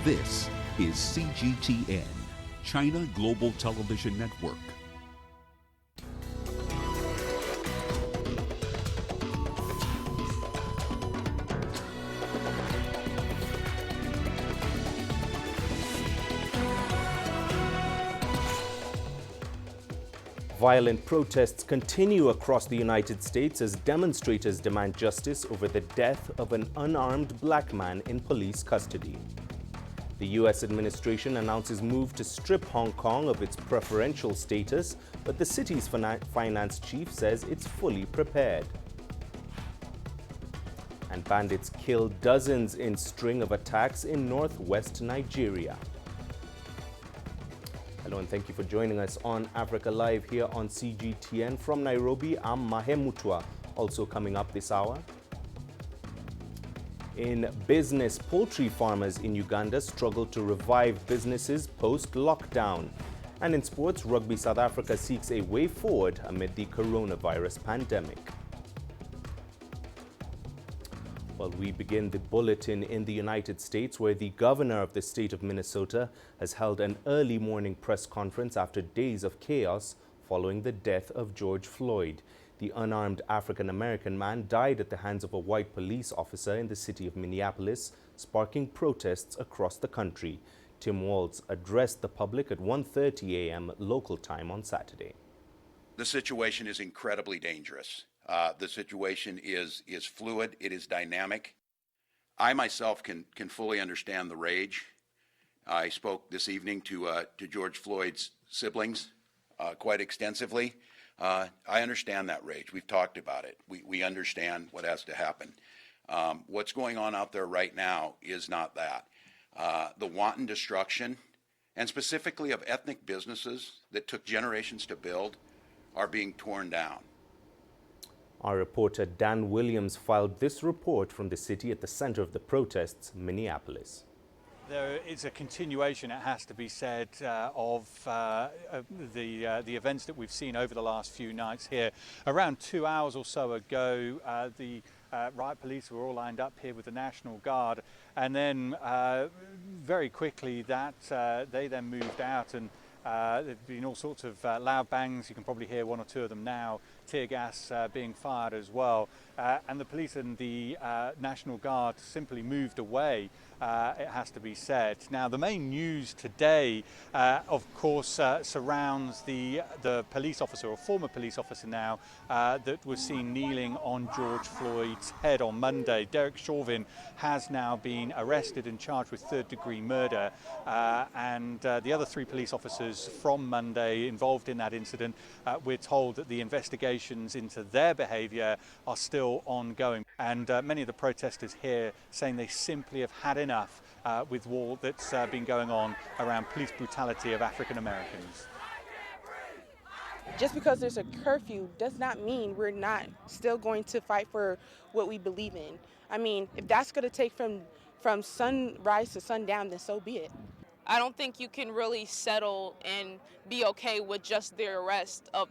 This is CGTN, China Global Television Network. Violent protests continue across the United States as demonstrators demand justice over the death of an unarmed black man in police custody. The U.S. administration announces move to strip Hong Kong of its preferential status, but the city's finance chief says it's fully prepared. And bandits kill dozens in string of attacks in northwest Nigeria. Hello and thank you for joining us on Africa Live here on CGTN. From Nairobi, I'm Mahia Mutua. Also coming up this hour. In business, poultry farmers in Uganda struggle to revive businesses post-lockdown. And in sports, Rugby South Africa seeks a way forward amid the coronavirus pandemic. Well, we begin the bulletin in the United States, where the governor of the state of Minnesota has held an early morning press conference after days of chaos following the death of George Floyd. The unarmed African-American man died at the hands of a white police officer in the city of Minneapolis, sparking protests across the country. Tim Walz addressed the public at 1:30 a.m. local time on Saturday. The situation is incredibly dangerous. The situation is fluid. It is dynamic. I myself can fully understand the rage. I spoke this evening to George Floyd's siblings quite extensively. I understand that rage. We've talked about it. We understand what has to happen. What's going on out there right now is not that. The wanton destruction, and specifically of ethnic businesses that took generations to build, are being torn down. Our reporter Dan Williams filed this report from the city at the center of the protests, Minneapolis. There is a continuation, it has to be said, of the events that we've seen over the last few nights here. Around 2 hours or so ago, the riot police were all lined up here with the National Guard, and then very quickly they then moved out, and there've been all sorts of loud bangs. You can probably hear one or two of them now. Tear gas being fired as well. And the police and the National Guard simply moved away, it has to be said. Now, the main news today, of course, surrounds the police officer, or former police officer now, that was seen kneeling on George Floyd's head on Monday. Derek Chauvin has now been arrested and charged with third-degree murder. And the other three police officers from Monday involved in that incident, we're told that the investigations into their behaviour are still ongoing. And many of the protesters here saying they simply have had enough with war that's been going on around police brutality of African Americans. Just because there's a curfew does not mean we're not still going to fight for what we believe in. I mean, if that's going to take from sunrise to sundown, then so be it. I don't think you can really settle and be okay with just the arrest of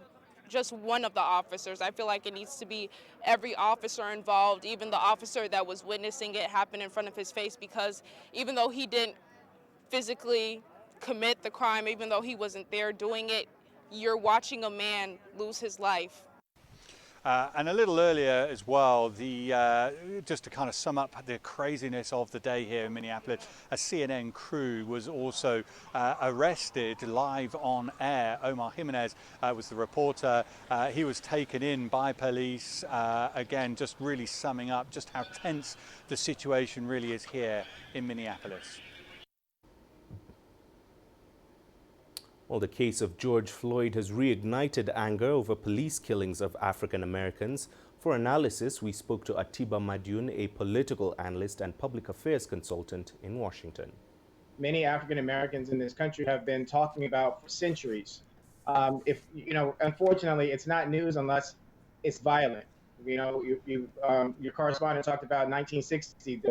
just one of the officers. I feel like it needs to be every officer involved, even the officer that was witnessing it happen in front of his face, because even though he didn't physically commit the crime, even though he wasn't there doing it, you're watching a man lose his life. And a little earlier as well, just to kind of sum up the craziness of the day here in Minneapolis, a CNN crew was also arrested live on air. Omar Jimenez was the reporter. He was taken in by police. Again, just really summing up just how tense the situation really is here in Minneapolis. Well, the case of George Floyd has reignited anger over police killings of African Americans. For analysis, we spoke to Ibama Doon, a political analyst and public affairs consultant in Washington. Many African Americans in this country have been talking about for centuries. Unfortunately, it's not news unless it's violent. Your correspondent talked about 1960.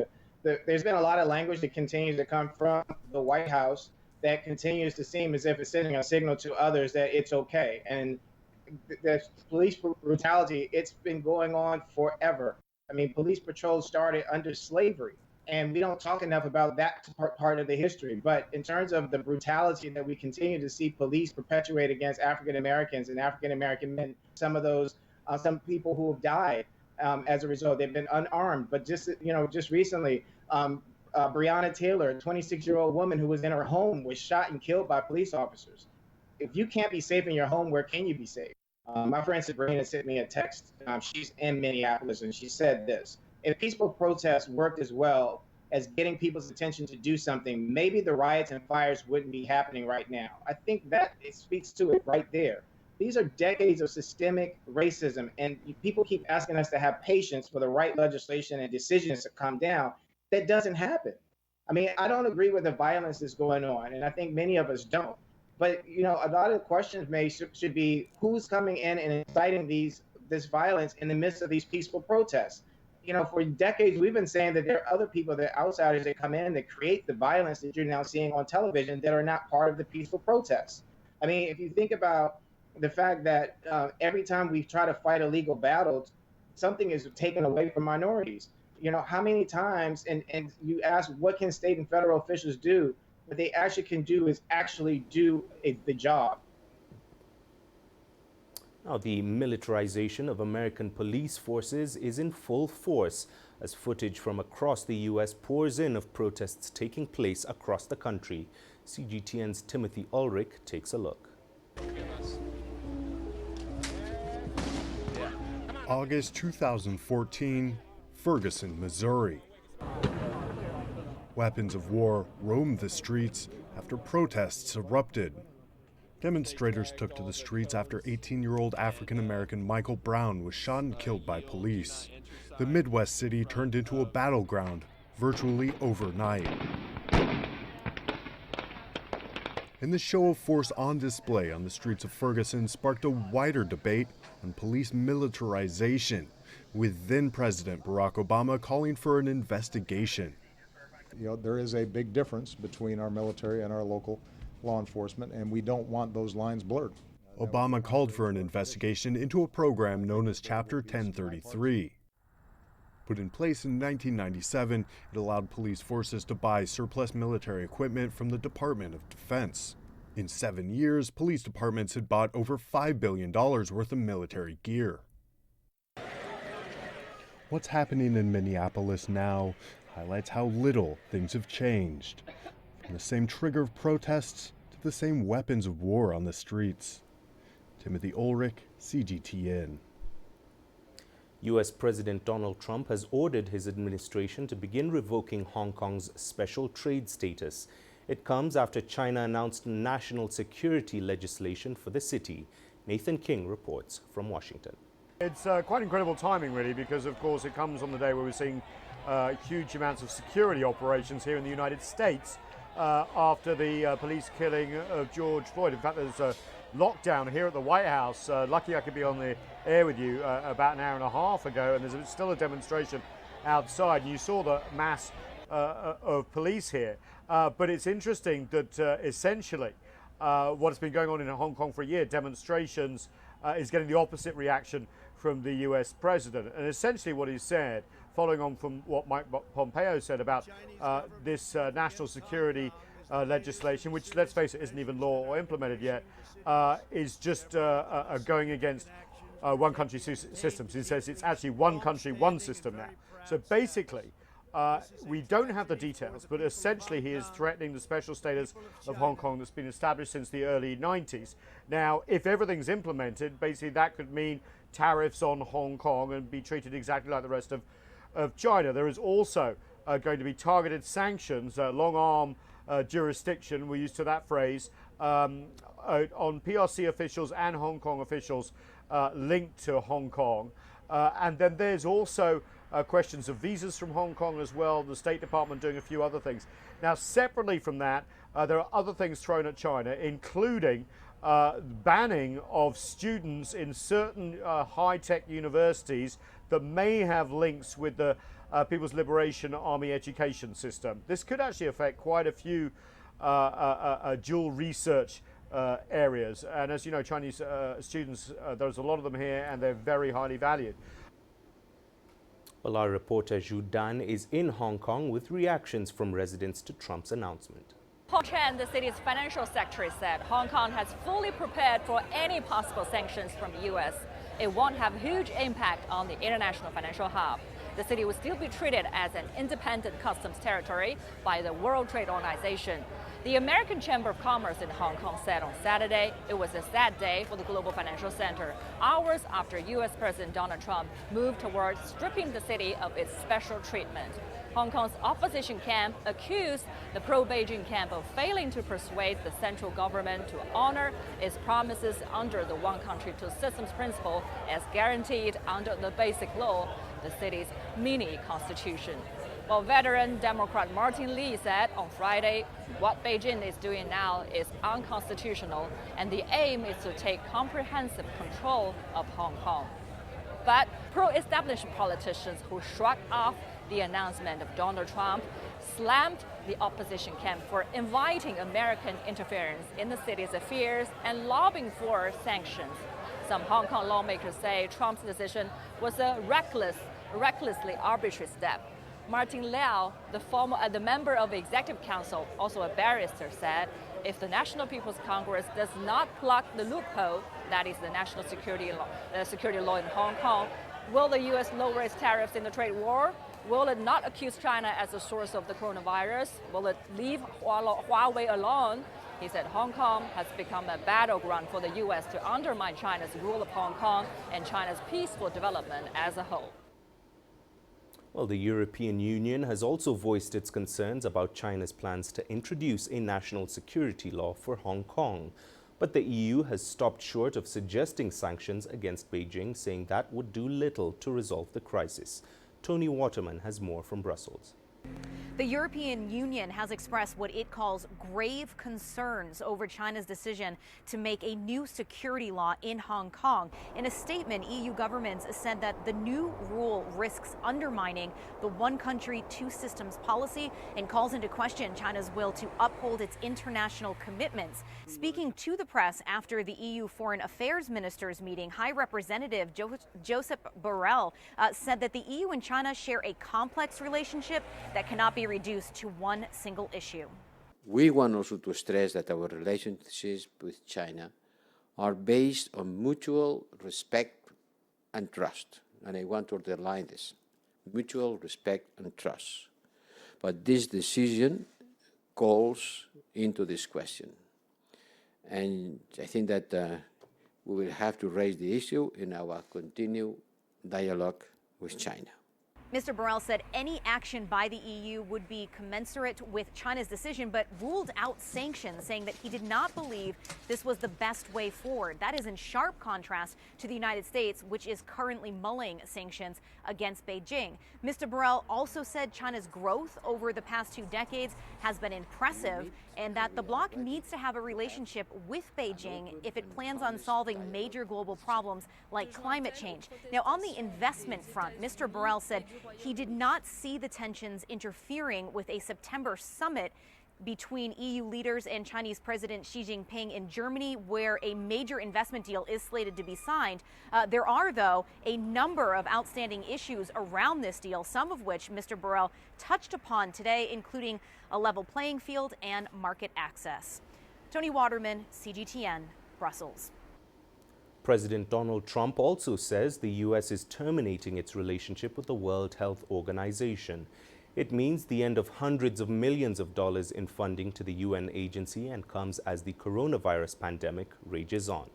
There's been a lot of language that continues to come from the White House that continues to seem as if it's sending a signal to others that it's okay. And the police brutality, it's been going on forever. I mean, police patrols started under slavery. And we don't talk enough about that part of the history. But in terms of the brutality that we continue to see police perpetuate against African Americans and African American men, some of those, some people who have died as a result, they've been unarmed. But just recently, Breonna Taylor, a 26-year-old woman who was in her home, was shot and killed by police officers. If you can't be safe in your home, where can you be safe? My friend Sabrina sent me a text. She's in Minneapolis, and she said this: if peaceful protests worked as well as getting people's attention to do something, maybe the riots and fires wouldn't be happening right now. I think that it speaks to it right there. These are decades of systemic racism, and people keep asking us to have patience for the right legislation and decisions to come down. That doesn't happen. I mean, I don't agree with the violence that's going on, and I think many of us don't. But a lot of the questions should be who's coming in and inciting this violence in the midst of these peaceful protests. For decades we've been saying that there are other people, that outsiders that come in that create the violence that you're now seeing on television that are not part of the peaceful protests. I mean, if you think about the fact that every time we try to fight a legal battle, something is taken away from minorities. How many times, and you ask what can state and federal officials do? What they actually can do is actually do the job. Now, the militarization of American police forces is in full force as footage from across the U.S. pours in of protests taking place across the country. CGTN's Timothy Ulrich takes a look. August 2014, Ferguson, Missouri. Weapons of war roamed the streets after protests erupted. Demonstrators took to the streets after 18-year-old African-American Michael Brown was shot and killed by police. The Midwest city turned into a battleground virtually overnight. And the show of force on display on the streets of Ferguson sparked a wider debate on police militarization, with then-President Barack Obama calling for an investigation. There is a big difference between our military and our local law enforcement, and we don't want those lines blurred. Obama called for an investigation into a program known as Chapter 1033. Put in place in 1997, it allowed police forces to buy surplus military equipment from the Department of Defense. In 7 years, police departments had bought over $5 billion worth of military gear. What's happening in Minneapolis now highlights how little things have changed. From the same trigger of protests to the same weapons of war on the streets. Timothy Ulrich, CGTN. U.S. President Donald Trump has ordered his administration to begin revoking Hong Kong's special trade status. It comes after China announced national security legislation for the city. Nathan King reports from Washington. It's quite incredible timing, really, because, of course, it comes on the day where we're seeing huge amounts of security operations here in the United States after the police killing of George Floyd. In fact, there's a lockdown here at the White House. Lucky I could be on the air with you about an hour and a half ago, and there's still a demonstration outside, and you saw the mass of police here. But it's interesting that essentially what has been going on in Hong Kong for a year, demonstrations, is getting the opposite reaction from the US president. And essentially what he said, following on from what Mike Pompeo said about this national security legislation, which, let's face it, isn't even law or implemented yet, is just going against one country systems. He says it's actually one country, one system now. So basically, we don't have the details, but essentially he is threatening the special status of Hong Kong that's been established since the early 90s. Now, if everything's implemented, basically that could mean tariffs on Hong Kong and be treated exactly like the rest of China. There is also going to be targeted sanctions, long arm jurisdiction, we're used to that phrase, on PRC officials and Hong Kong officials linked to Hong Kong. And then there's also questions of visas from Hong Kong as well, the State Department doing a few other things. Now, separately from that, there are other things thrown at China, including banning of students in certain high-tech universities that may have links with the People's Liberation Army education system. This could actually affect quite a few dual research areas. And as you know, Chinese students, there's a lot of them here, and they're very highly valued. Well, our reporter Zhu Dan is in Hong Kong with reactions from residents to Trump's announcement. Paul Chen, the city's financial secretary, said Hong Kong has fully prepared for any possible sanctions from the U.S. It won't have huge impact on the international financial hub. The city will still be treated as an independent customs territory by the World Trade Organization. The American Chamber of Commerce in Hong Kong said on Saturday it was a sad day for the global financial center, hours after U.S. President Donald Trump moved towards stripping the city of its special treatment. Hong Kong's opposition camp accused the pro-Beijing camp of failing to persuade the central government to honor its promises under the one country, two systems principle as guaranteed under the Basic Law, the city's mini constitution. While veteran Democrat Martin Lee said on Friday, what Beijing is doing now is unconstitutional and the aim is to take comprehensive control of Hong Kong. But pro-establishment politicians who shrugged off the announcement of Donald Trump slammed the opposition camp for inviting American interference in the city's affairs and lobbying for sanctions. Some Hong Kong lawmakers say Trump's decision was a recklessly arbitrary step. Martin Liao, the member of the Executive Council, also a barrister, said if the National People's Congress does not plug the loophole, that is the national security law in Hong Kong, will the U.S. lower its tariffs in the trade war? Will it not accuse China as the source of the coronavirus? Will it leave Huawei alone? He said Hong Kong has become a battleground for the U.S. to undermine China's rule of Hong Kong and China's peaceful development as a whole. Well, the European Union has also voiced its concerns about China's plans to introduce a national security law for Hong Kong. But the EU has stopped short of suggesting sanctions against Beijing, saying that would do little to resolve the crisis. Tony Waterman has more from Brussels. The European Union has expressed what it calls grave concerns over China's decision to make a new security law in Hong Kong. In a statement, EU governments said that the new rule risks undermining the one country, two systems policy and calls into question China's will to uphold its international commitments. Speaking to the press after the EU Foreign Affairs Ministers meeting, High Representative Josep Borrell said that the EU and China share a complex relationship that cannot be reduced to one single issue. We want also to stress that our relationships with China are based on mutual respect and trust. And I want to underline this, mutual respect and trust. But this decision calls into this question. And I think that we will have to raise the issue in our continued dialogue with China. Mr. Borrell said any action by the EU would be commensurate with China's decision, but ruled out sanctions, saying that he did not believe this was the best way forward. That is in sharp contrast to the United States, which is currently mulling sanctions against Beijing. Mr. Borrell also said China's growth over the past 2 decades has been impressive and that the bloc needs to have a relationship with Beijing if it plans on solving major global problems like climate change. Now, on the investment front, Mr. Borrell said he did not see the tensions interfering with a September summit between EU leaders and Chinese President Xi Jinping in Germany, where a major investment deal is slated to be signed. There are, though, a number of outstanding issues around this deal, some of which Mr. Borrell touched upon today, including a level playing field and market access. Tony Waterman, CGTN, Brussels. President Donald Trump also says the U.S. is terminating its relationship with the World Health Organization. It means the end of hundreds of millions of dollars in funding to the UN agency and comes as the coronavirus pandemic rages on.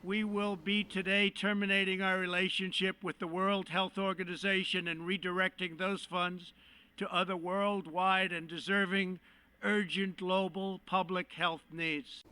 We will be today terminating our relationship with the World Health Organization and redirecting those funds to other worldwide and deserving urgent global public health needs.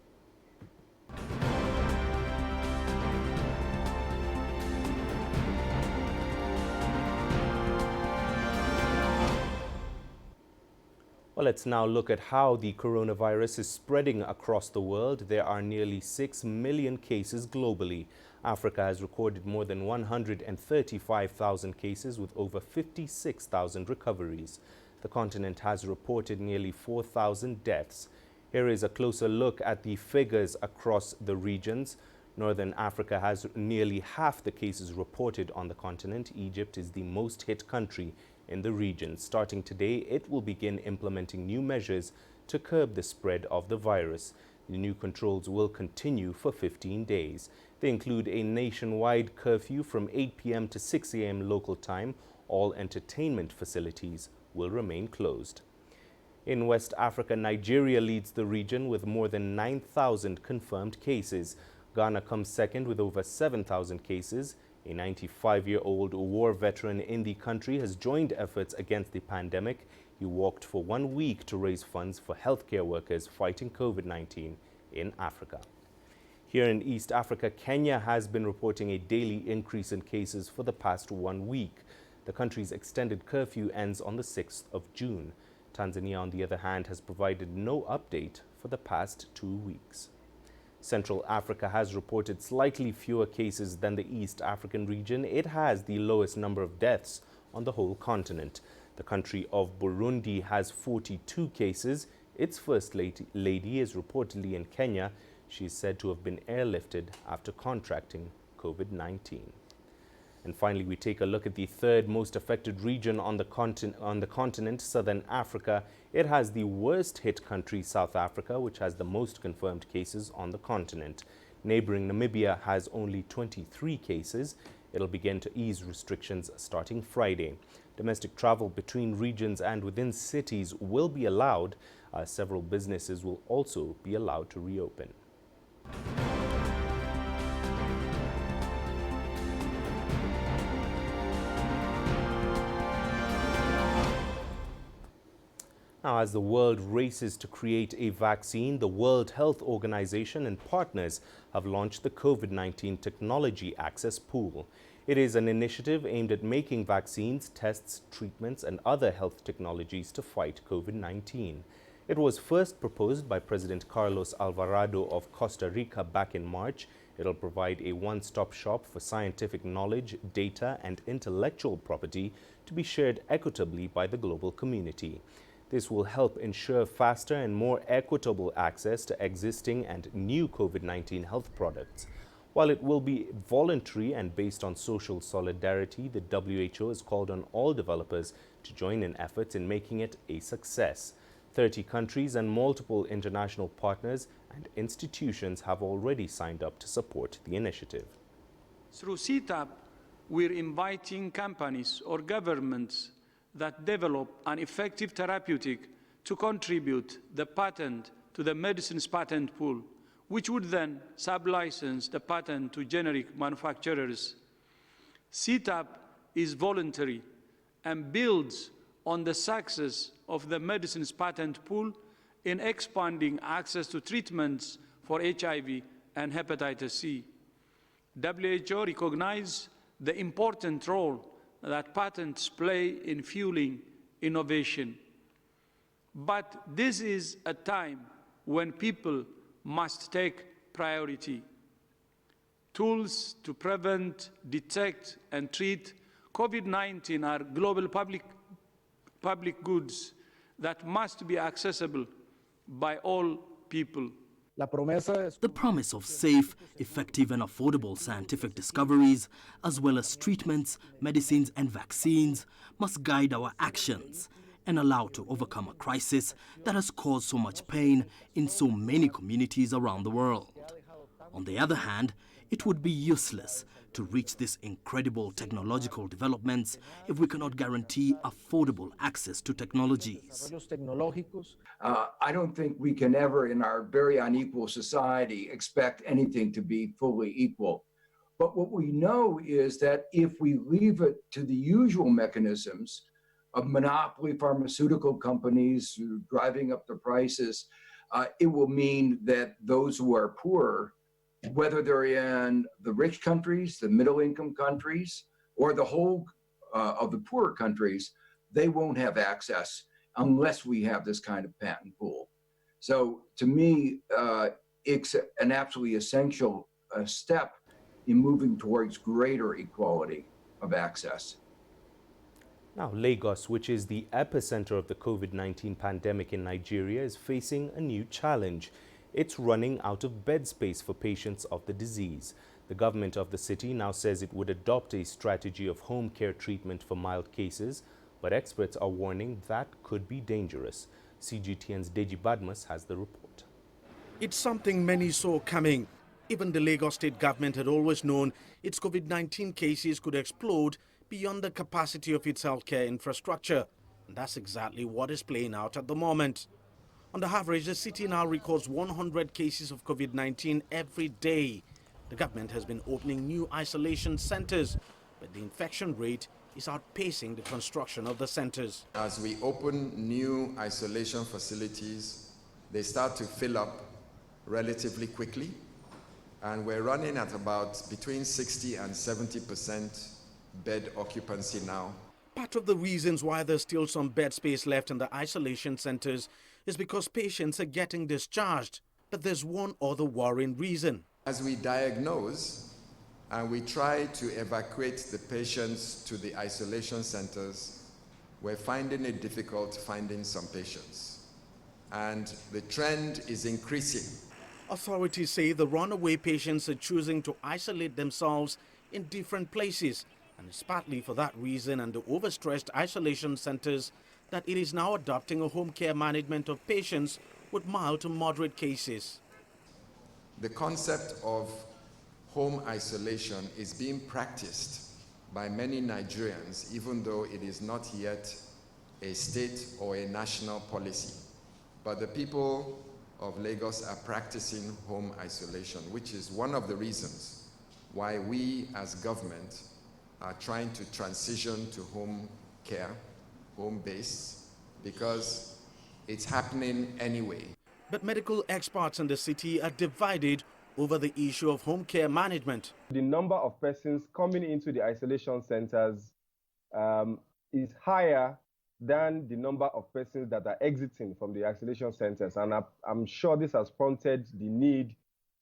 Well, let's now look at how the coronavirus is spreading across the world. There are nearly 6 million cases globally. Africa has recorded more than 135,000 cases with over 56,000 recoveries. The continent has reported nearly 4,000 deaths. Here is a closer look at the figures across the regions. Northern Africa has nearly half the cases reported on the continent. Egypt is the most hit country in the region. Starting today, it will begin implementing new measures to curb the spread of the virus. The new controls will continue for 15 days. They include a nationwide curfew from 8 p.m. to 6 a.m. local time. All entertainment facilities will remain closed. In West Africa, Nigeria leads the region with more than 9,000 confirmed cases. Ghana comes second with over 7,000 cases. A 95-year-old war veteran in the country has joined efforts against the pandemic. He walked for 1 week to raise funds for healthcare workers fighting COVID-19 in Africa. Here in East Africa, Kenya has been reporting a daily increase in cases for the past 1 week. The country's extended curfew ends on the 6th of June. Tanzania, on the other hand, has provided no update for the past 2 weeks. Central Africa has reported slightly fewer cases than the East African region. It has the lowest number of deaths on the whole continent. The country of Burundi has 42 cases. Its first lady is reportedly in Kenya. She is said to have been airlifted after contracting COVID-19. And finally, we take a look at the third most affected region on the continent, Southern Africa. It has the worst hit country, South Africa, which has the most confirmed cases on the continent. Neighboring Namibia has only 23 cases. It'll begin to ease restrictions starting Friday. Domestic travel between regions and within cities will be allowed. Several businesses will also be allowed to reopen. Now, as the world races to create a vaccine, the World Health Organization and partners have launched the COVID-19 Technology Access Pool. It is an initiative aimed at making vaccines, tests, treatments, and other health technologies to fight COVID-19. It was first proposed by President Carlos Alvarado of Costa Rica back in March. It'll provide a one-stop shop for scientific knowledge, data, and intellectual property to be shared equitably by the global community. This will help ensure faster and more equitable access to existing and new COVID-19 health products. While it will be voluntary and based on social solidarity, the WHO has called on all developers to join in efforts in making it a success. 30 countries and multiple international partners and institutions have already signed up to support the initiative. Through CTAP, we're inviting companies or governments that develop an effective therapeutic to contribute the patent to the medicines patent pool, which would then sub-license the patent to generic manufacturers. CTAP is voluntary and builds on the success of the medicines patent pool in expanding access to treatments for HIV and hepatitis C. WHO recognizes the important role that patents play in fueling innovation. But this is a time when people must take priority. Tools to prevent, detect, and treat COVID-19 are global public goods that must be accessible by all people. The promise of safe, effective, and affordable scientific discoveries, as well as treatments, medicines, and vaccines, must guide our actions and allow to overcome a crisis that has caused so much pain in so many communities around the world. On the other hand, it would be useless to reach these incredible technological developments if we cannot guarantee affordable access to technologies. I don't think we can ever, in our very unequal society, expect anything to be fully equal. But what we know is that if we leave it to the usual mechanisms of monopoly pharmaceutical companies driving up the prices, it will mean that those who are poor, whether they're in the rich countries, the middle-income countries, or the whole of the poorer countries, they won't have access unless we have this kind of patent pool. So to me, it's an absolutely essential step in moving towards greater equality of access. Now, Lagos, which is the epicenter of the COVID-19 pandemic in Nigeria, is facing a new challenge. it's running out of bed space for patients of the disease. The government of the city now says it would adopt a strategy of home care treatment for mild cases, but experts are warning that could be dangerous. CGTN's Deji Badmus has the report. It's something many saw coming. Even the Lagos state government had always known its COVID-19 cases could explode beyond the capacity of its healthcare infrastructure. And that's exactly what is playing out at the moment. On the average, the city now records 100 cases of COVID-19 every day. The government has been opening new isolation centers, but the infection rate is outpacing the construction of the centers. As we open new isolation facilities, they start to fill up relatively quickly, and we're running at about between 60 and 70% bed occupancy now. Part of the reasons why there's still some bed space left in the isolation centers is because patients are getting discharged. But there's one other worrying reason. As we diagnose and we try to evacuate the patients to the isolation centers, we're finding it difficult finding some patients. And the trend is increasing. Authorities say the runaway patients are choosing to isolate themselves in different places. And it's partly for that reason and the overstressed isolation centers that it is now adopting a home care management of patients with mild to moderate cases. The concept of home isolation is being practiced by many Nigerians, even though it is not yet a state or a national policy. But the people of Lagos are practicing home isolation, which is one of the reasons why we as government are trying to transition to home care, home-based, because it's happening anyway. But medical experts in the city are divided over the issue of home care management. The number of persons coming into the isolation centers is higher than the number of persons that are exiting from the isolation centers. And I'm sure this has prompted the need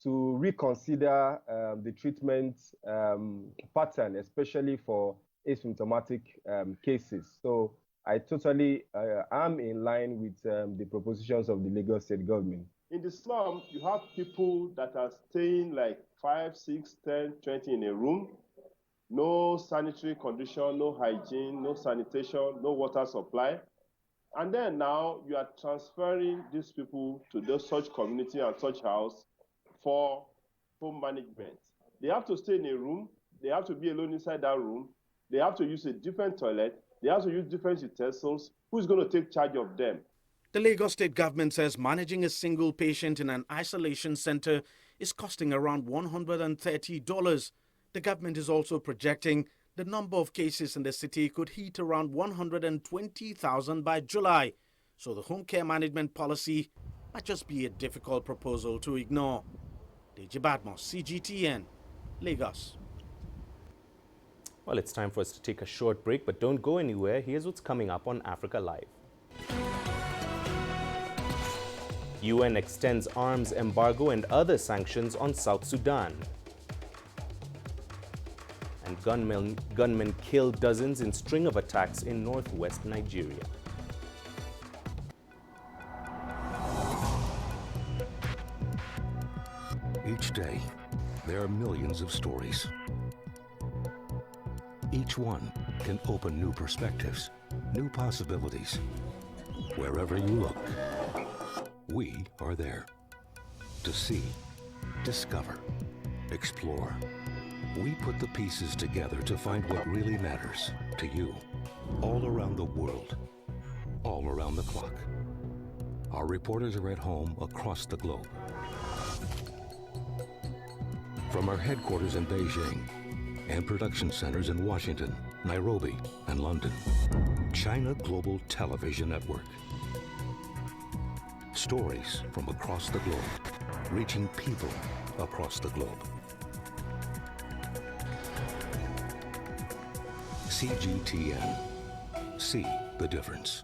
to reconsider the treatment pattern, especially for asymptomatic cases. So I totally am in line with the propositions of the Lagos state government. In the slum, you have people that are staying like 5, 6, 10, 20 in a room. No sanitary condition, no hygiene, no sanitation, no water supply. And then now you are transferring these people to such community and such house for home management. They have to stay in a room. They have to be alone inside that room. They have to use a different toilet. They have to use different utensils. Who's going to take charge of them? The Lagos state government says managing a single patient in an isolation center is costing around $130. The government is also projecting the number of cases in the city could hit around 120,000 by July. So the home care management policy might just be a difficult proposal to ignore. Deji Badmus, CGTN, Lagos. Well, it's time for us to take a short break, but don't go anywhere. Here's what's coming up on Africa Live. UN extends arms embargo and other sanctions on South Sudan. And gunmen kill dozens in string of attacks in northwest Nigeria. Each day, there are millions of stories. Each one can open new perspectives, new possibilities. Wherever you look, we are there to see, discover, explore. We put the pieces together to find what really matters to you, all around the world, all around the clock. Our reporters are at home across the globe. From our headquarters in Beijing and production centers in Washington, Nairobi, and London, China Global Television Network. Stories from across the globe, reaching people across the globe. CGTN. See the difference.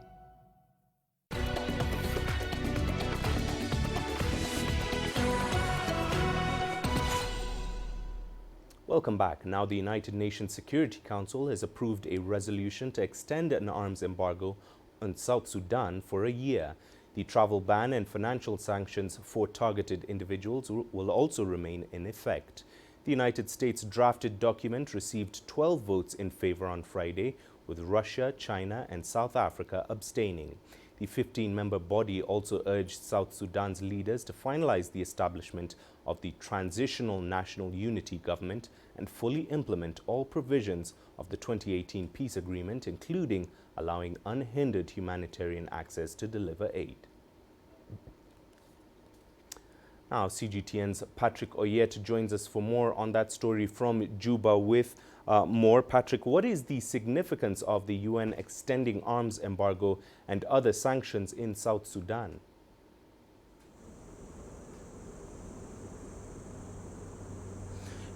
Welcome back. Now, the United Nations Security Council has approved a resolution to extend an arms embargo on South Sudan for a year. The travel ban and financial sanctions for targeted individuals will also remain in effect. The United States drafted document received 12 votes in favor on Friday, with Russia, China, and South Africa abstaining. The 15-member body also urged South Sudan's leaders to finalize the establishment of the Transitional National Unity Government and fully implement all provisions of the 2018 peace agreement, including allowing unhindered humanitarian access to deliver aid. Now, CGTN's Patrick Oyet joins us for more on that story from Juba with more. Patrick, what is the significance of the UN extending arms embargo and other sanctions in South Sudan?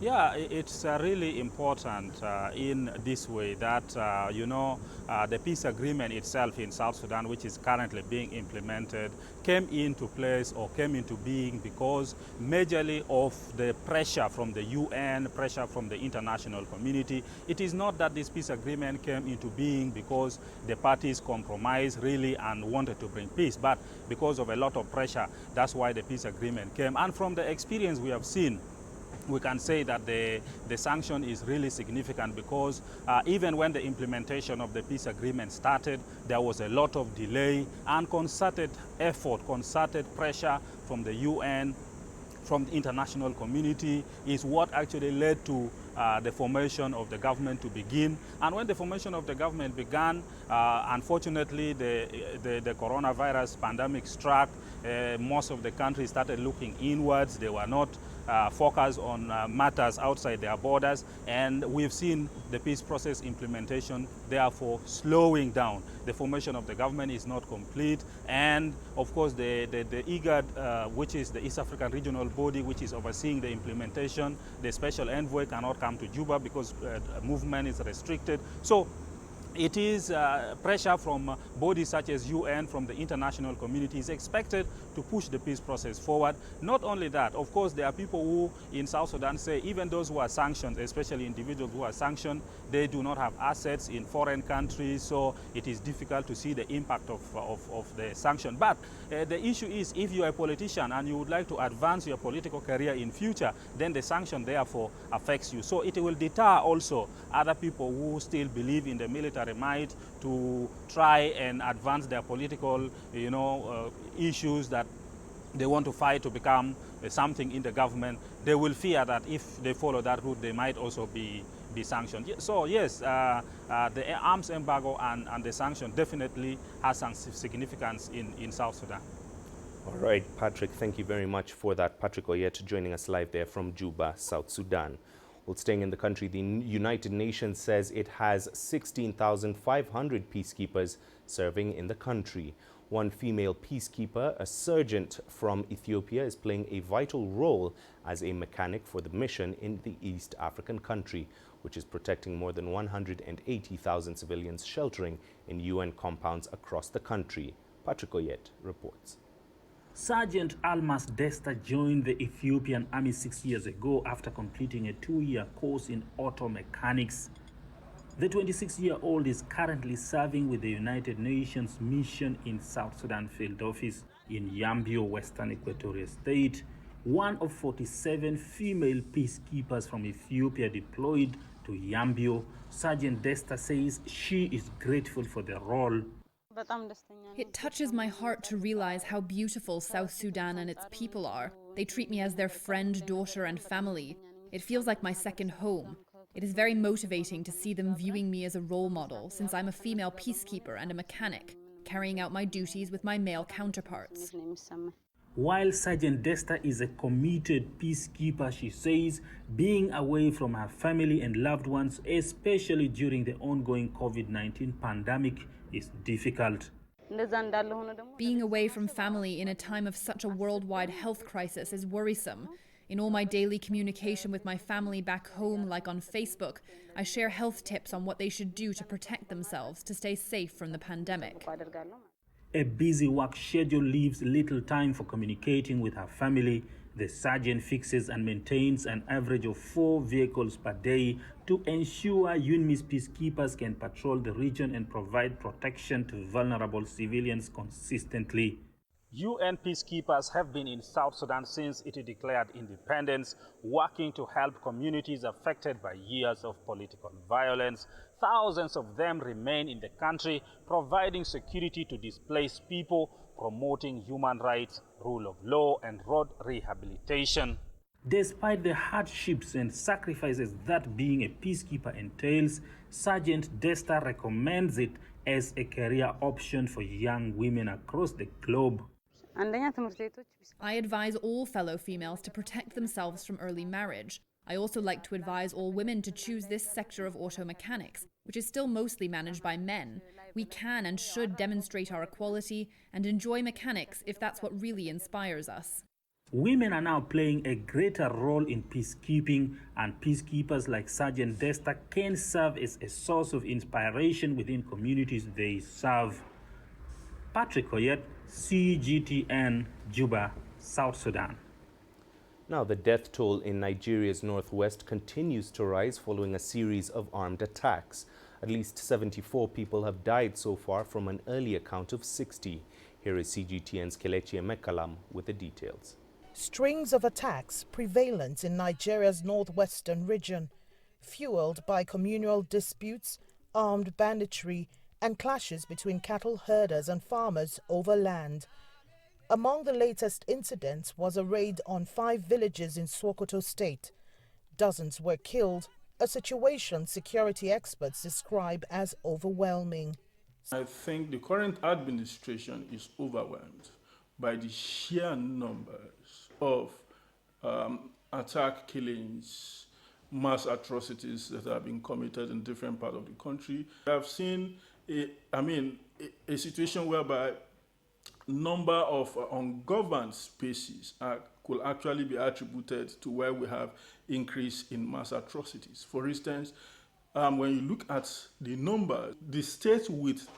Yeah, it's really important in this way that, the peace agreement itself in South Sudan, which is currently being implemented, came into place or came into being because majorly of the pressure from the UN, pressure from the international community. It is not that this peace agreement came into being because the parties compromised really and wanted to bring peace, but because of a lot of pressure, that's why the peace agreement came. And from the experience we have seen, we can say that the sanction is really significant because even when the implementation of the peace agreement started, there was a lot of delay and concerted effort, concerted pressure from the UN, from the international community is what actually led to the formation of the government to begin. And when the formation of the government began, unfortunately, the coronavirus pandemic struck. Most of the countries started looking inwards. They were not focused on matters outside their borders. And we've seen the peace process implementation, therefore, slowing down. The formation of the government is not complete. And, of course, the IGAD, which is the East African Regional Body, which is overseeing the implementation, the special envoy cannot come to Juba because movement is restricted. So it is pressure from bodies such as UN, from the international community is expected to push the peace process forward. Not only that, of course, there are people who in South Sudan say even those who are sanctioned, especially individuals who are sanctioned, they do not have assets in foreign countries, so it is difficult to see the impact of the sanction. But the issue is if you are a politician and you would like to advance your political career in future, then the sanction therefore affects you. So it will deter also other people who still believe in the military might to try and advance their political, issues that they want to fight to become something in the government. They will fear that if they follow that route, they might also be sanctioned. So yes, the arms embargo and the sanction definitely has some significance in South Sudan. All right, Patrick, thank you very much for that. Patrick Oyet joining us live there from Juba, South Sudan. Well, staying in the country, the United Nations says it has 16,500 peacekeepers serving in the country. One female peacekeeper, a sergeant from Ethiopia, is playing a vital role as a mechanic for the mission in the East African country, which is protecting more than 180,000 civilians sheltering in UN compounds across the country. Patrick Oyet reports. Sergeant Almas Desta joined the Ethiopian Army 6 years ago after completing a 2-year course in auto mechanics. The 26-year-old is currently serving with the United Nations mission in South Sudan field office in Yambio, Western Equatoria State, one of 47 female peacekeepers from Ethiopia deployed to Yambio. Sergeant Desta says she is grateful for the role. It touches my heart to realize how beautiful South Sudan and its people are. They treat me as their friend, daughter, and family. It feels like my second home. It is very motivating to see them viewing me as a role model, since I'm a female peacekeeper and a mechanic, carrying out my duties with my male counterparts. While Sergeant Desta is a committed peacekeeper, she says being away from her family and loved ones, especially during the ongoing COVID-19 pandemic, is difficult. Being away from family in a time of such a worldwide health crisis is worrisome. In all my daily communication with my family back home, like on Facebook, I share health tips on what they should do to protect themselves to stay safe from the pandemic. A busy work schedule leaves little time for communicating with her family. The sergeant fixes and maintains an average of 4 vehicles per day to ensure UNMISS peacekeepers can patrol the region and provide protection to vulnerable civilians consistently. UN peacekeepers have been in South Sudan since it declared independence, working to help communities affected by years of political violence. Thousands of them remain in the country, providing security to displaced people, promoting human rights, rule of law, and road rehabilitation. Despite the hardships and sacrifices that being a peacekeeper entails, Sergeant Desta recommends it as a career option for young women across the globe. I advise all fellow females to protect themselves from early marriage. I also like to advise all women to choose this sector of auto mechanics, which is still mostly managed by men. We can and should demonstrate our equality and enjoy mechanics if that's what really inspires us. Women are now playing a greater role in peacekeeping, and peacekeepers like Sergeant Desta can serve as a source of inspiration within communities they serve. Patrick Oyet, CGTN, Juba, South Sudan. Now, the death toll in Nigeria's northwest continues to rise following a series of armed attacks. At least 74 people have died so far from an earlier count of 60. Here is CGTN's Kelechi Emekalam with the details. Strings of attacks prevalent in Nigeria's northwestern region, fueled by communal disputes, armed banditry, and clashes between cattle herders and farmers over land. Among the latest incidents was a raid on 5 villages in Sokoto State. Dozens were killed, a situation security experts describe as overwhelming. I think the current administration is overwhelmed by the sheer numbers of attack killings, mass atrocities that have been committed in different parts of the country. I've seen a situation whereby number of ungoverned spaces could actually be attributed to where we have increase in mass atrocities. For instance, when you look at the numbers, the states with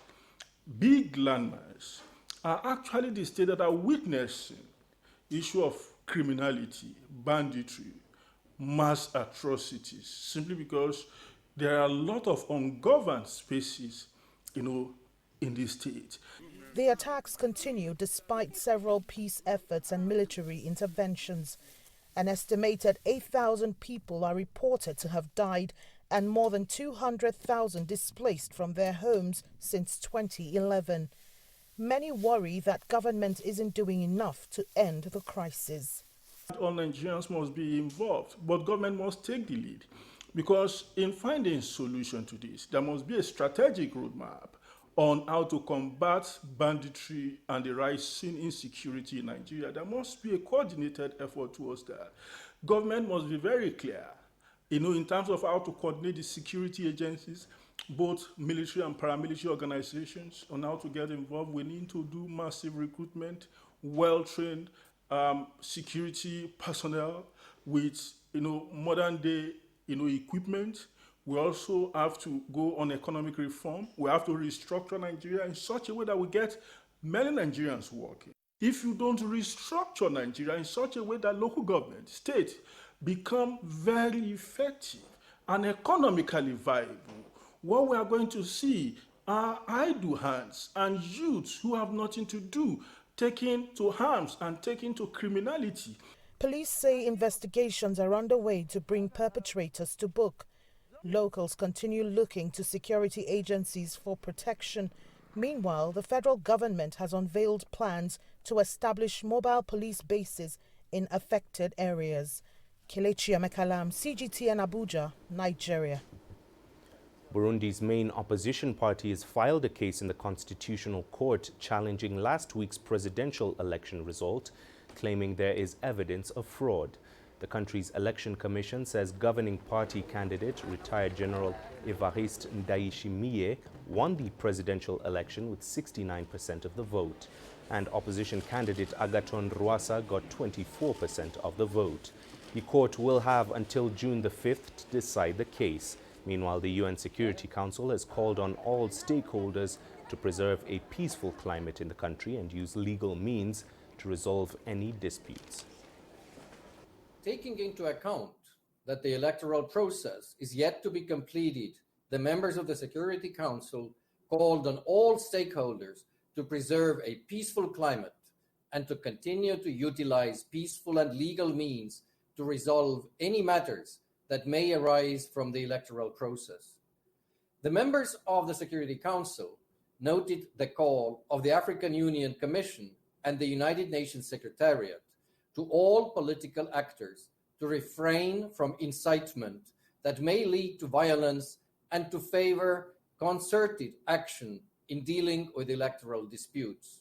big landmass are actually the states that are witnessing issue of criminality, banditry, mass atrocities, simply because there are a lot of ungoverned spaces, in the state. The attacks continue despite several peace efforts and military interventions. An estimated 8,000 people are reported to have died and more than 200,000 displaced from their homes since 2011. Many worry that government isn't doing enough to end the crisis. All Nigerians must be involved, but government must take the lead. Because in finding a solution to this, there must be a strategic roadmap on how to combat banditry and the rising insecurity in Nigeria. There must be a coordinated effort towards that. Government must be very clear, in terms of how to coordinate the security agencies, both military and paramilitary organizations, on how to get involved. We need to do massive recruitment, well-trained security personnel with, modern day, equipment. We also have to go on economic reform. We have to restructure Nigeria in such a way that we get many Nigerians working. If you don't restructure Nigeria in such a way that local government, state, become very effective and economically viable, what we are going to see are idle hands and youths who have nothing to do, taken to arms and taken to criminality. Police say investigations are underway to bring perpetrators to book. Locals continue looking to security agencies for protection. Meanwhile, the federal government has unveiled plans to establish mobile police bases in affected areas. Kelechi Emekalam, CGTN Abuja, Nigeria. Burundi's main opposition party has filed a case in the Constitutional Court challenging last week's presidential election result, claiming there is evidence of fraud. The country's election commission says governing party candidate, retired General Evariste Ndayishimiye, won the presidential election with 69% of the vote, and opposition candidate Agathon Rwasa got 24% of the vote. The court will have until June the 5th to decide the case. Meanwhile, the UN Security Council has called on all stakeholders to preserve a peaceful climate in the country and use legal means to resolve any disputes. Taking into account that the electoral process is yet to be completed, the members of the Security Council called on all stakeholders to preserve a peaceful climate and to continue to utilize peaceful and legal means to resolve any matters that may arise from the electoral process. The members of the Security Council noted the call of the African Union Commission and the United Nations Secretariat to all political actors to refrain from incitement that may lead to violence and to favor concerted action in dealing with electoral disputes.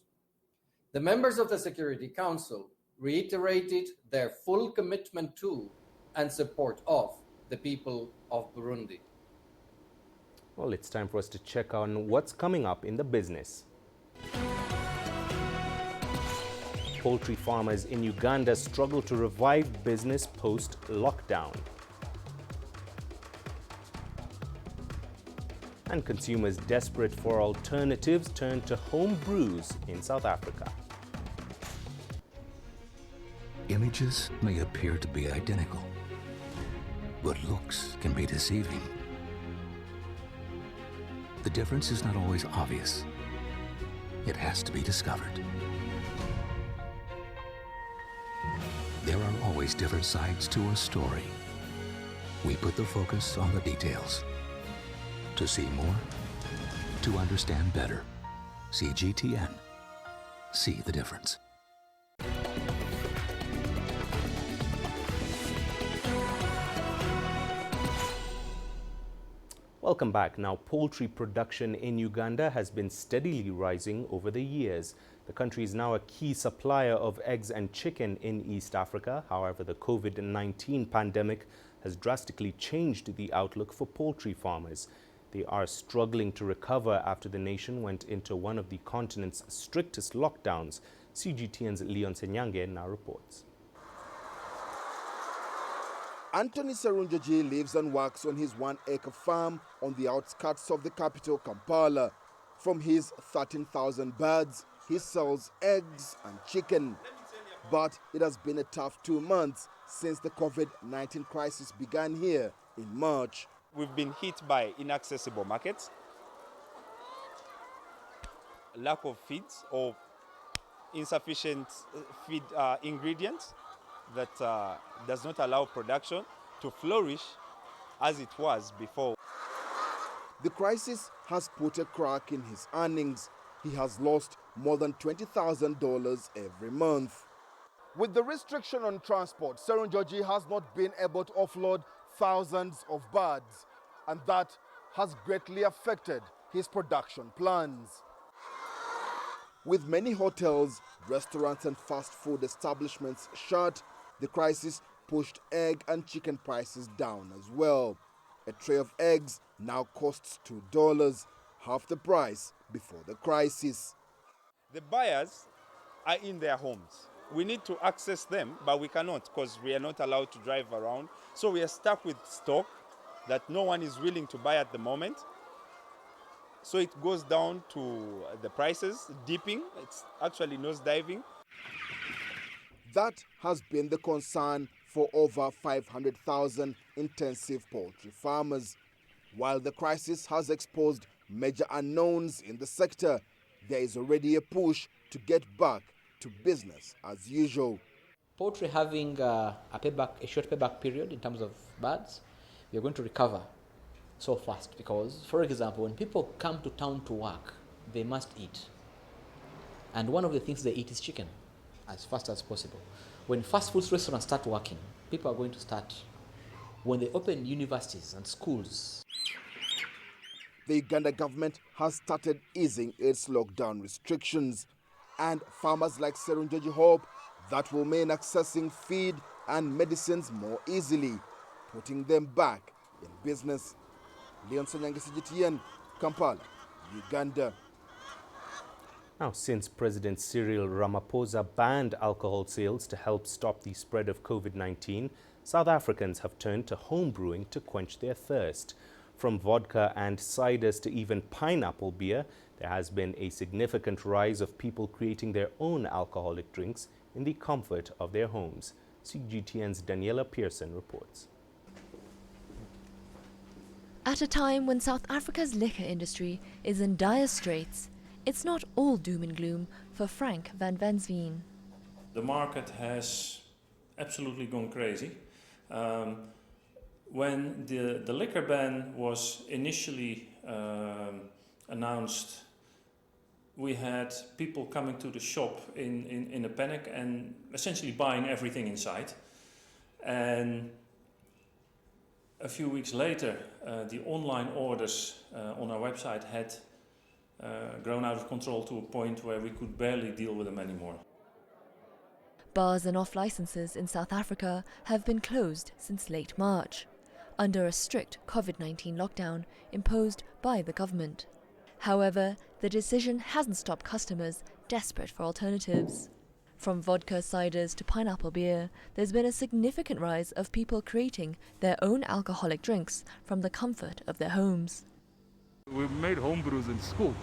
The members of the Security Council reiterated their full commitment to and support of the people of Burundi. Well, it's time for us to check on what's coming up in the business. Poultry farmers in Uganda struggle to revive business post-lockdown. And consumers desperate for alternatives turn to home brews in South Africa. Images may appear to be identical, but looks can be deceiving. The difference is not always obvious. It has to be discovered. There are always different sides to a story. We put the focus on the details. To see more, to understand better. CGTN. See the difference. Welcome back. Now, poultry production in Uganda has been steadily rising over the years. The country is now a key supplier of eggs and chicken in East Africa. However, the COVID-19 pandemic has drastically changed the outlook for poultry farmers. They are struggling to recover after the nation went into one of the continent's strictest lockdowns. CGTN's Leon Senyange now reports. Anthony Serunjoji lives and works on his 1-acre farm on the outskirts of the capital, Kampala. From his 13,000 birds, he sells eggs and chicken. But it has been a tough 2 months since the COVID-19 crisis began here in March. We've been hit by inaccessible markets, lack of feeds or insufficient feed ingredients that does not allow production to flourish as it was before. The crisis has put a crack in his earnings. He has lost more than $20,000 every month. With the restriction on transport, Serunjoji has not been able to offload thousands of birds, and that has greatly affected his production plans. With many hotels, restaurants and fast food establishments shut, the crisis pushed egg and chicken prices down as well. A tray of eggs now costs $2, half the price before the crisis. The buyers are in their homes. We need to access them, but we cannot because we are not allowed to drive around. So we are stuck with stock that no one is willing to buy at the moment. So it goes down to the prices dipping. It's actually nosediving. That has been the concern for over 500,000 intensive poultry farmers. While the crisis has exposed major unknowns in the sector, there is already a push to get back to business as usual. Poultry having a short payback period in terms of birds, we are going to recover so fast because, for example, when people come to town to work, they must eat. And one of the things they eat is chicken as fast as possible. When fast food restaurants start working, people are going to start. When they open universities and schools, the Uganda government has started easing its lockdown restrictions, and farmers like Serunjoji hope that will mean accessing feed and medicines more easily, putting them back in business. Leon Senyange, CGTN, Kampala, Uganda. Now, since President Cyril Ramaphosa banned alcohol sales to help stop the spread of COVID-19, South Africans have turned to home brewing to quench their thirst. From vodka and ciders to even pineapple beer, there has been a significant rise of people creating their own alcoholic drinks in the comfort of their homes. CGTN's Daniela Pearson reports. At a time when South Africa's liquor industry is in dire straits, it's not all doom and gloom for Frank van Vansveen. the market has absolutely gone crazy. When the liquor ban was initially announced, we had people coming to the shop in a panic and essentially buying everything inside. And a few weeks later, the online orders on our website had grown out of control to a point where we could barely deal with them anymore. Bars and off-licenses in South Africa have been closed since late March, under a strict COVID-19 lockdown imposed by the government. However, the decision hasn't stopped customers desperate for alternatives. From vodka ciders to pineapple beer, there's been a significant rise of people creating their own alcoholic drinks from the comfort of their homes. We made home brews in school,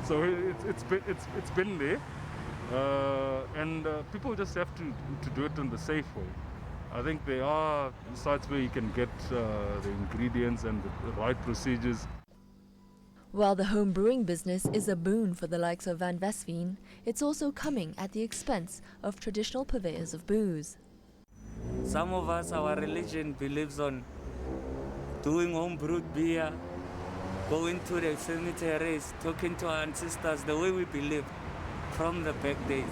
so it's been there, and people just have to do it in the safe way. I think there are sites where you can get the ingredients and the right procedures. While the home brewing business is a boon for the likes of Van Vesveen, it's also coming at the expense of traditional purveyors of booze. Some of us, our religion believes on doing home brewed beer, going to the cemeteries, talking to our ancestors the way we believed from the back days.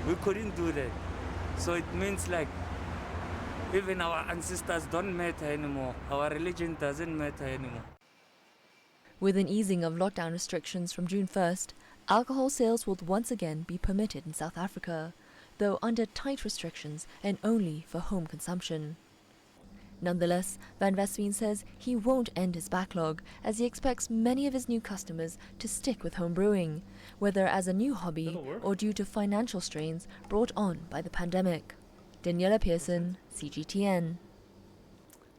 We couldn't do that. So it means like even our ancestors don't matter anymore. Our religion doesn't matter anymore. With an easing of lockdown restrictions from June 1st, alcohol sales will once again be permitted in South Africa, though under tight restrictions and only for home consumption. Nonetheless, Van Vesveen says he won't end his backlog, as he expects many of his new customers to stick with home brewing, whether as a new hobby or due to financial strains brought on by the pandemic. Daniela Pearson, CGTN.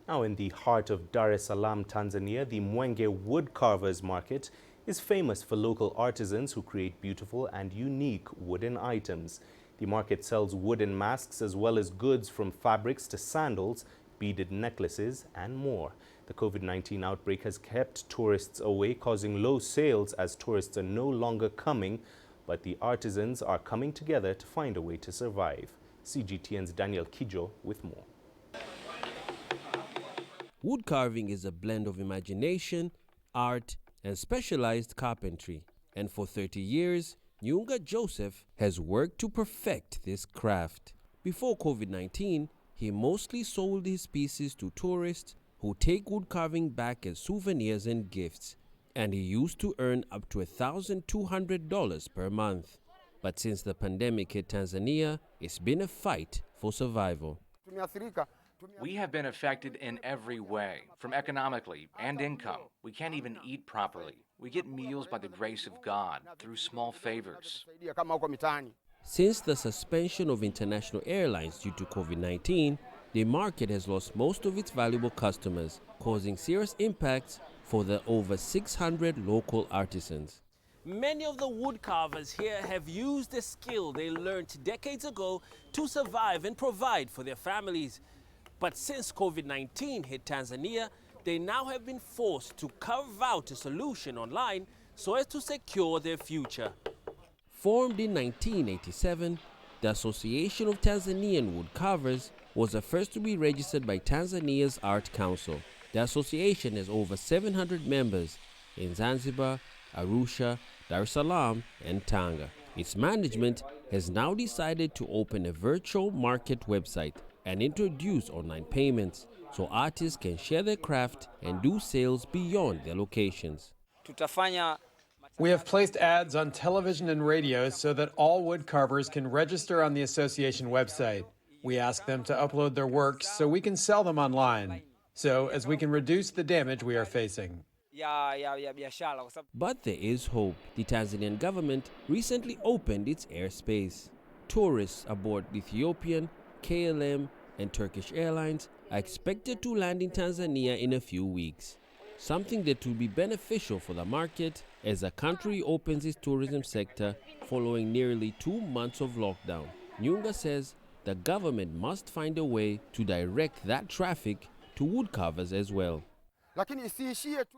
Now, in the heart of Dar es Salaam, Tanzania, the Mwenge Wood Carvers Market is famous for local artisans who create beautiful and unique wooden items. The market sells wooden masks as well as goods from fabrics to sandals, beaded necklaces, and more. The COVID-19 outbreak has kept tourists away, causing low sales as tourists are no longer coming, but the artisans are coming together to find a way to survive. CGTN's Daniel Kijo with more. Wood carving is a blend of imagination, art, and specialized carpentry. And for 30 years, Nyunga Joseph has worked to perfect this craft. Before COVID-19, he mostly sold his pieces to tourists who take wood carving back as souvenirs and gifts. And he used to earn up to $1,200 per month. But since the pandemic hit Tanzania, it's been a fight for survival. We have been affected in every way, from economically and income. We can't even eat properly. We get meals by the grace of God, through small favors. Since the suspension of international airlines due to COVID-19, the market has lost most of its valuable customers, causing serious impacts for the over 600 local artisans. Many of the wood carvers here have used the skill they learned decades ago to survive and provide for their families. But since COVID-19 hit Tanzania, they now have been forced to carve out a solution online so as to secure their future. Formed in 1987, the Association of Tanzanian Wood Carvers was the first to be registered by Tanzania's Art Council. The association has over 700 members in Zanzibar, Arusha, Dar es Salaam, and Tanga. Its management has now decided to open a virtual market website and introduce online payments so artists can share their craft and do sales beyond their locations. We have placed ads on television and radio so that all wood carvers can register on the association website. We ask them to upload their works so we can sell them online, so as we can reduce the damage we are facing. But there is hope. The Tanzanian government recently opened its airspace. Tourists aboard Ethiopian, KLM, and Turkish Airlines are expected to land in Tanzania in a few weeks, something that will be beneficial for the market as the country opens its tourism sector following nearly 2 months of lockdown. Nyunga says the government must find a way to direct that traffic to woodcarvers as well.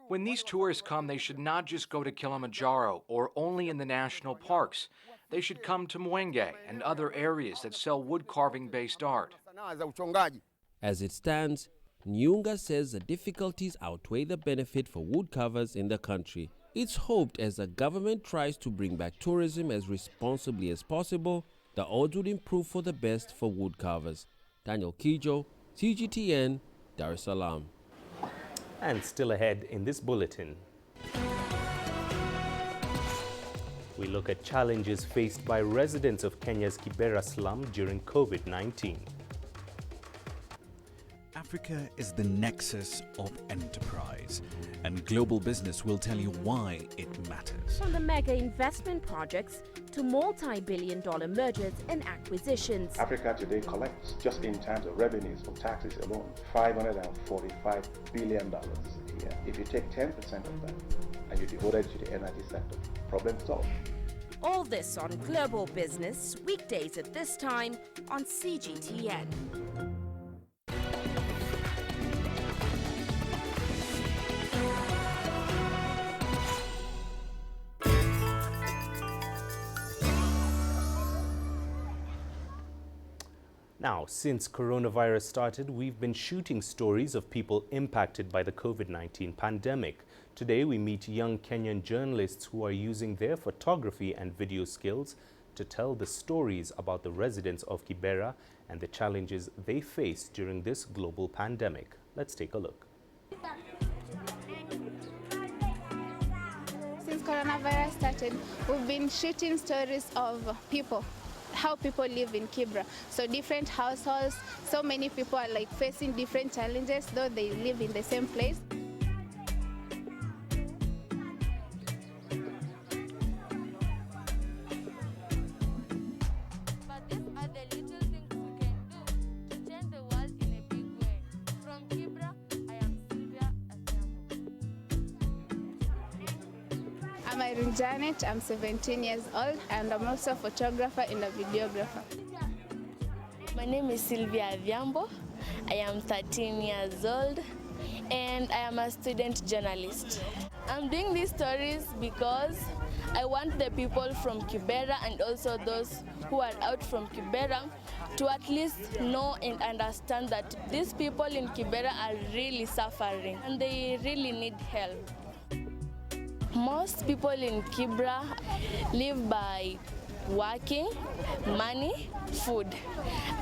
When these tourists come, they should not just go to Kilimanjaro or only in the national parks. They should come to Mwenge and other areas that sell wood carving-based art. As it stands, Nyunga says the difficulties outweigh the benefit for wood carvers in the country. It's hoped as the government tries to bring back tourism as responsibly as possible, the odds would improve for the best for wood carvers. Daniel Kijo, CGTN, Dar es Salaam. And still ahead in this bulletin, we look at challenges faced by residents of Kenya's Kibera slum during COVID-19. Africa is the nexus of enterprise, and global business will tell you why it matters. From the mega investment projects to multi-billion-dollar mergers and acquisitions. Africa today collects, just in terms of revenues from taxes alone, $545 billion a year. If you take 10% of that and you devote it to the energy sector, problem solved. All this on Global Business, weekdays at this time on CGTN. Now, since coronavirus started, we've been shooting stories of people impacted by the COVID-19 pandemic. Today, we meet young Kenyan journalists who are using their photography and video skills to tell the stories about the residents of Kibera and the challenges they face during this global pandemic. Let's take a look. Since coronavirus started, we've been shooting stories of people, how people live in Kibera. So different households, so many people are like facing different challenges, though they live in the same place. But these are the little things we can do to change the world in a big way. From Kibera, I am Sylvia Asiamo. I'm Irene Janet, I'm 17 years old, and I'm also a photographer and a videographer. My name is Sylvia Adhiambo. I am 13 years old and I am a student journalist. I'm doing these stories because I want the people from Kibera and also those who are out from Kibera to at least know and understand that these people in Kibera are really suffering and they really need help. Most people in Kibera live by working, money, food.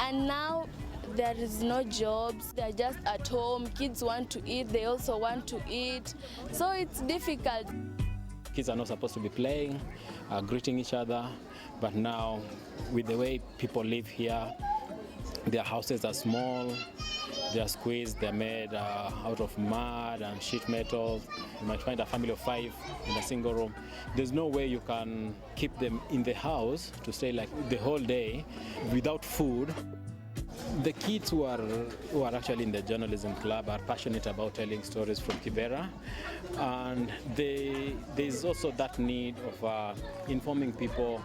And now there is no jobs, they're just at home. Kids want to eat, they also want to eat. So it's difficult. Kids are not supposed to be playing, greeting each other, but now with the way people live here, their houses are small, they're squeezed, they're made out of mud and sheet metal. You might find a family of 5 in a single room. There's no way you can keep them in the house to stay like the whole day without food. The kids who are actually in the journalism club are passionate about telling stories from Kibera, and there's also that need of informing people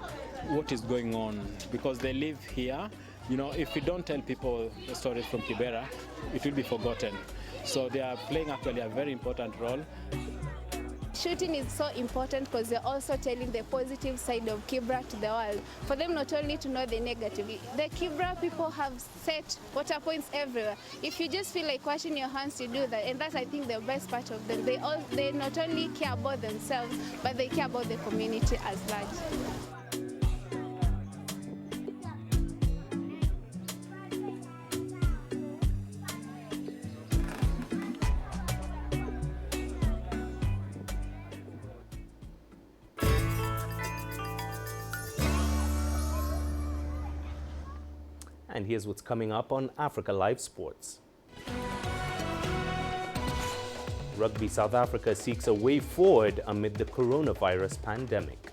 what is going on because they live here. You know, if you don't tell people the stories from Kibera, it will be forgotten. So they are playing actually a very important role. Shooting is so important because they're also telling the positive side of Kibera to the world. For them not only to know the negative. The Kibera people have set water points everywhere. If you just feel like washing your hands, you do that. And that's, I think, the best part of them. They not only care about themselves, but they care about the community as large. And here's what's coming up on Africa Live Sports. Rugby South Africa seeks a way forward amid the coronavirus pandemic.